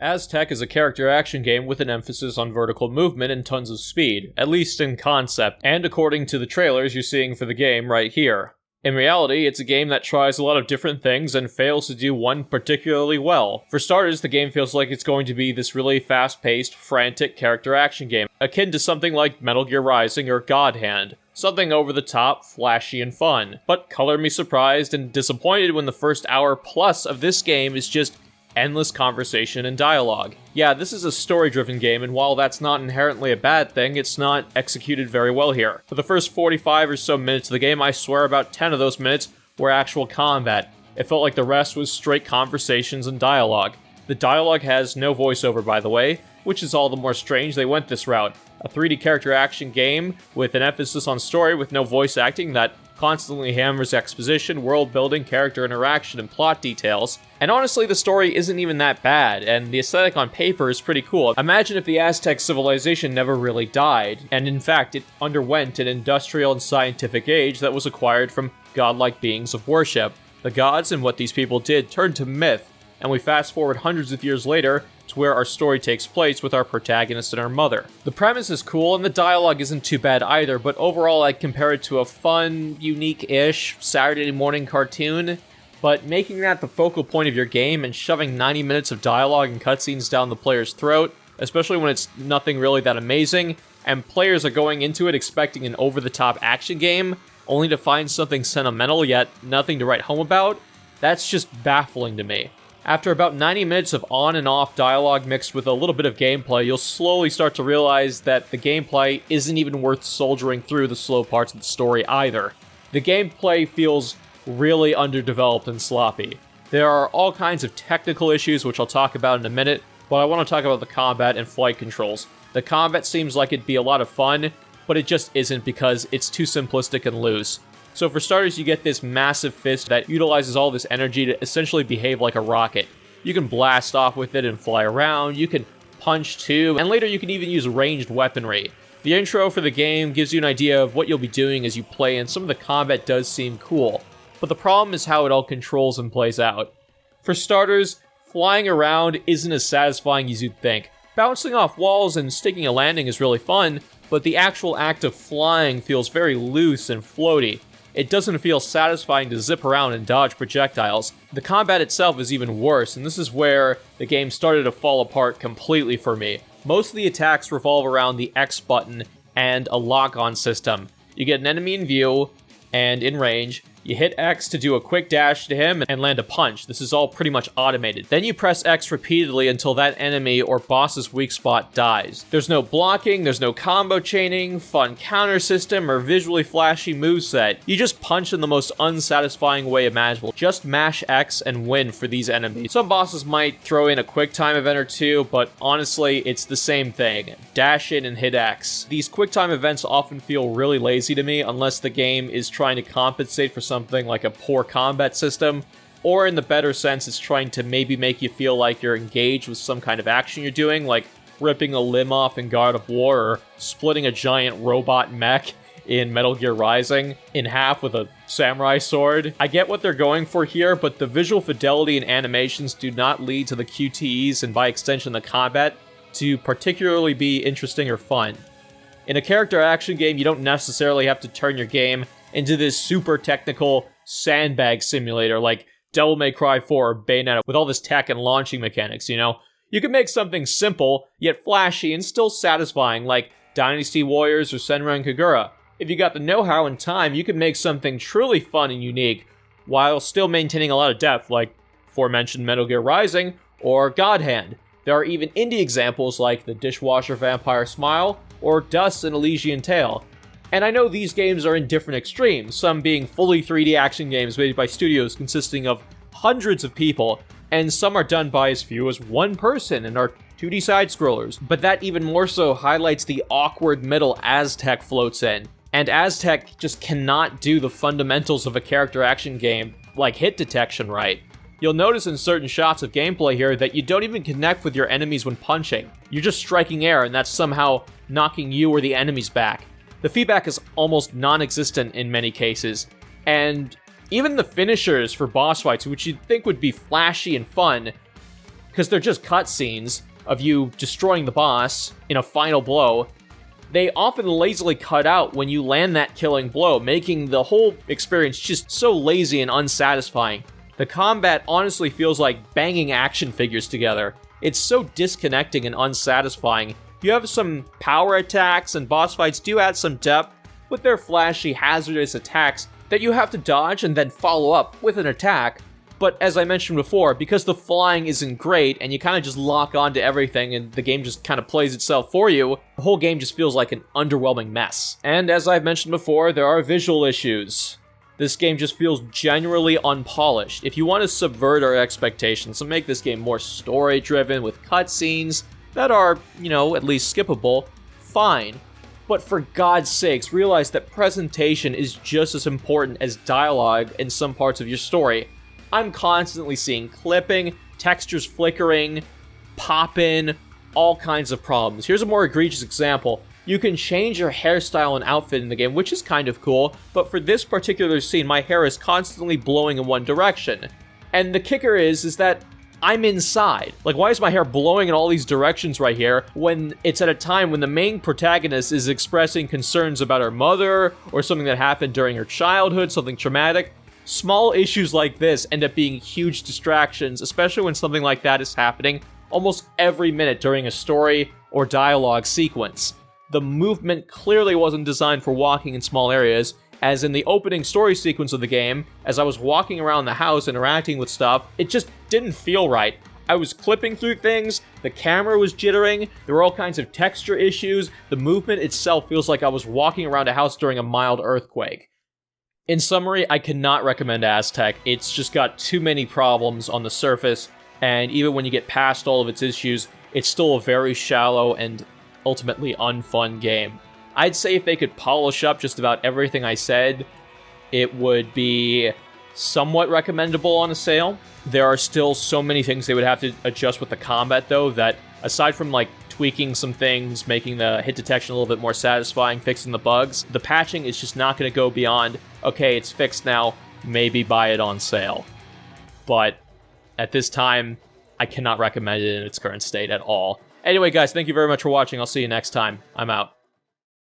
Aztech is a character action game with an emphasis on vertical movement and tons of speed, at least in concept, and according to the trailers you're seeing for the game right here. In reality, it's a game that tries a lot of different things and fails to do one particularly well. For starters, the game feels like it's going to be this really fast-paced, frantic character action game, akin to something like Metal Gear Rising or God Hand. Something over the top, flashy, and fun. But color me surprised and disappointed when the first hour plus of this game is just endless conversation and dialogue. Yeah, this is a story-driven game, and while that's not inherently a bad thing, it's not executed very well here. For the first 45 or so minutes of the game, I swear about 10 of those minutes were actual combat. It felt like the rest was straight conversations and dialogue. The dialogue has no voiceover, by the way, which is all the more strange they went this route. A 3D character action game with an emphasis on story with no voice acting that constantly hammers exposition, world building, character interaction, and plot details. And honestly, the story isn't even that bad, and the aesthetic on paper is pretty cool. Imagine if the Aztec civilization never really died, and in fact it underwent an industrial and scientific age that was acquired from godlike beings of worship. The gods and what these people did turned to myth, and we fast forward hundreds of years later to where our story takes place with our protagonist and our mother. The premise is cool, and the dialogue isn't too bad either, but overall I'd compare it to a fun, unique-ish Saturday morning cartoon. But making that the focal point of your game and shoving 90 minutes of dialogue and cutscenes down the player's throat, especially when it's nothing really that amazing, and players are going into it expecting an over-the-top action game, only to find something sentimental yet nothing to write home about, that's just baffling to me. After about 90 minutes of on and off dialogue mixed with a little bit of gameplay, you'll slowly start to realize that the gameplay isn't even worth soldiering through the slow parts of the story either. The gameplay feels really underdeveloped and sloppy. There are all kinds of technical issues which I'll talk about in a minute, but I want to talk about the combat and flight controls. The combat seems like it'd be a lot of fun, but it just isn't because it's too simplistic and loose. So for starters, you get this massive fist that utilizes all this energy to essentially behave like a rocket. You can blast off with it and fly around, you can punch too, and later you can even use ranged weaponry. The intro for the game gives you an idea of what you'll be doing as you play, and some of the combat does seem cool. But the problem is how it all controls and plays out. For starters, flying around isn't as satisfying as you'd think. Bouncing off walls and sticking a landing is really fun, but the actual act of flying feels very loose and floaty. It doesn't feel satisfying to zip around and dodge projectiles. The combat itself is even worse, and this is where the game started to fall apart completely for me. Most of the attacks revolve around the X button and a lock-on system. You get an enemy in view and in range. You hit X to do a quick dash to him and land a punch. This is all pretty much automated. Then you press X repeatedly until that enemy or boss's weak spot dies. There's no blocking, there's no combo chaining, fun counter system, or visually flashy moveset. You just punch in the most unsatisfying way imaginable. Just mash X and win for these enemies. Some bosses might throw in a quick time event or two, but honestly, it's the same thing. Dash in and hit X. These quick time events often feel really lazy to me unless the game is trying to compensate for something like a poor combat system, or in the better sense, it's trying to maybe make you feel like you're engaged with some kind of action you're doing, like ripping a limb off in God of War, or splitting a giant robot mech in Metal Gear Rising in half with a samurai sword. I get what they're going for here, but the visual fidelity and animations do not lead to the QTEs, and by extension the combat, to particularly be interesting or fun. In a character action game, you don't necessarily have to turn your game into this super technical sandbag simulator like Devil May Cry 4 or Bayonetta with all this tech and launching mechanics, you know? You can make something simple, yet flashy and still satisfying like Dynasty Warriors or Senran Kagura. If you got the know-how and time, you can make something truly fun and unique while still maintaining a lot of depth like aforementioned Metal Gear Rising or God Hand. There are even indie examples like the Dishwasher Vampire Smile or Dust and Elysian Tale. And I know these games are in different extremes, some being fully 3D action games made by studios consisting of hundreds of people, and some are done by as few as one person and are 2D side-scrollers. But that even more so highlights the awkward middle Aztech floats in. And Aztech just cannot do the fundamentals of a character action game, like hit detection, right. You'll notice in certain shots of gameplay here that you don't even connect with your enemies when punching. You're just striking air, and that's somehow knocking you or the enemies back. The feedback is almost non-existent in many cases, and even the finishers for boss fights, which you'd think would be flashy and fun, because they're just cutscenes of you destroying the boss in a final blow, they often lazily cut out when you land that killing blow, making the whole experience just so lazy and unsatisfying. The combat honestly feels like banging action figures together. It's so disconnecting and unsatisfying. You have some power attacks, and boss fights do add some depth with their flashy, hazardous attacks that you have to dodge and then follow up with an attack. But as I mentioned before, because the flying isn't great and you kind of just lock onto everything and the game just kind of plays itself for you, the whole game just feels like an underwhelming mess. And as I've mentioned before, there are visual issues. This game just feels genuinely unpolished. If you want to subvert our expectations and make this game more story-driven with cutscenes that are, at least skippable, fine. But for God's sakes, realize that presentation is just as important as dialogue in some parts of your story. I'm constantly seeing clipping, textures flickering, pop-in, all kinds of problems. Here's a more egregious example. You can change your hairstyle and outfit in the game, which is kind of cool, but for this particular scene, my hair is constantly blowing in one direction. And the kicker is that I'm inside. Like, why is my hair blowing in all these directions right here when it's at a time when the main protagonist is expressing concerns about her mother or something that happened during her childhood, something traumatic? Small issues like this end up being huge distractions, especially when something like that is happening almost every minute during a story or dialogue sequence. The movement clearly wasn't designed for walking in small areas, as in the opening story sequence of the game, as I was walking around the house interacting with stuff, it just didn't feel right. I was clipping through things, the camera was jittering, there were all kinds of texture issues, the movement itself feels like I was walking around a house during a mild earthquake. In summary, I cannot recommend Aztech. It's just got too many problems on the surface, and even when you get past all of its issues, it's still a very shallow and ultimately unfun game. I'd say if they could polish up just about everything I said, it would be somewhat recommendable on a sale. There are still so many things they would have to adjust with the combat, though, that aside from tweaking some things, making the hit detection a little bit more satisfying, fixing the bugs, the patching is just not going to go beyond, okay, it's fixed now, maybe buy it on sale. But at this time, I cannot recommend it in its current state at all. Anyway, guys, thank you very much for watching. I'll see you next time. I'm out.